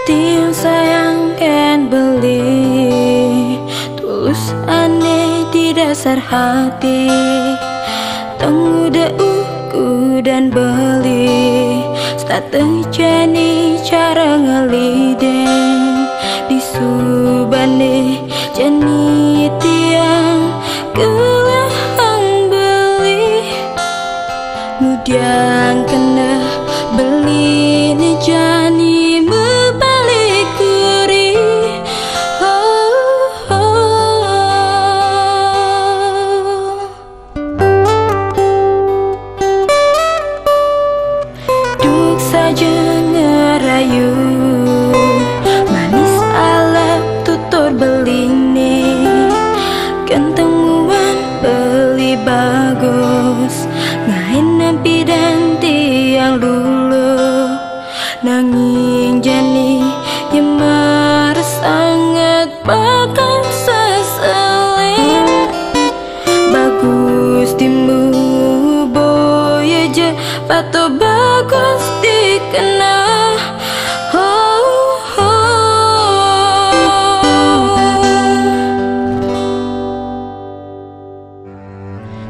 Tiang sayang kan beli, tulus aneh di dasar hati. Tengguda uku dan beli, strategi jani cara ngelideng. Di subane jani tiang kelahang beli, mudian kena beli ni jani saja ngerayu, manis ala tutur beline, kentemuan beli bagus, ngain nampi dan tiang dulu. Nanging jani yang marah sangat bakal seseling. Bagus timu boy aja pato bagus dikena.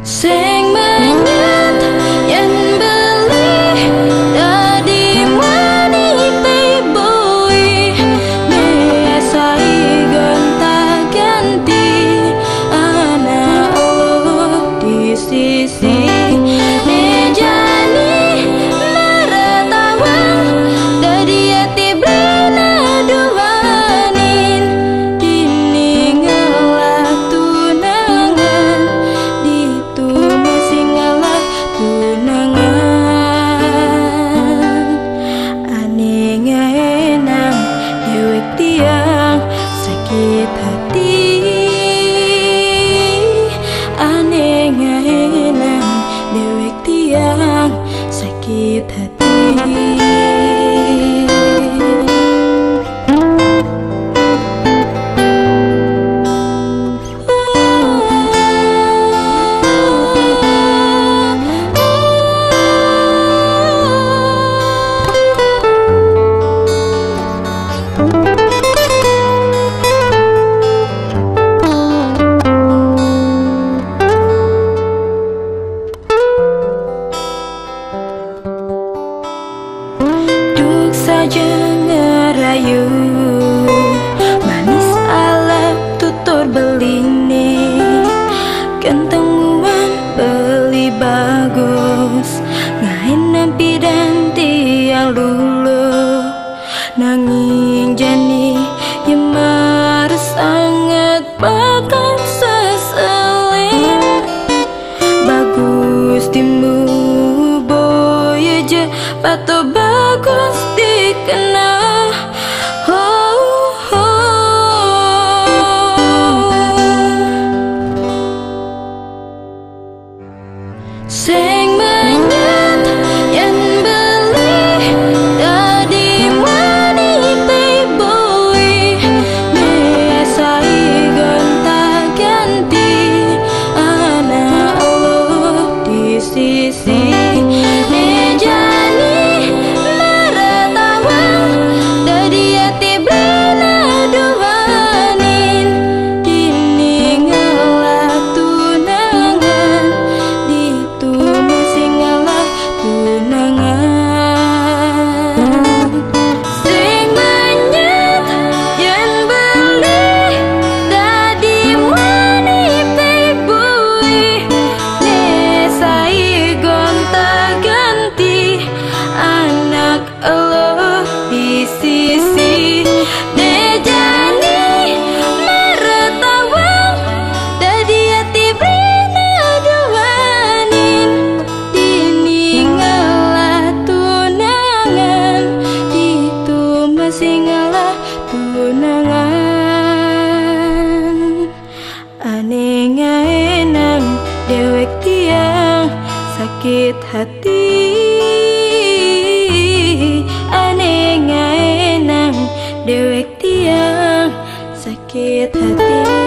Sing menyet yang beli tadi mani playboy, nesai gonta ganti anak lo di sisi. Sakit hati, aneh ngenang dewek tiang sakit hati. Saja ngerayu, manis ala tutur beline, kentemuan beli bagus, ngain nampi dan tiang dulu. Nanging jani yang marah sangat bakal seseling. Bagus timu boy aja pato bagus dikena. Sing menyet yang beli tadi mani playboy, nesai gonta ganti anak lo di sisi. Singalah tunangan, aneh ngaenang dewek tiang sakit hati. Aneh ngaenang dewek tiang sakit hati.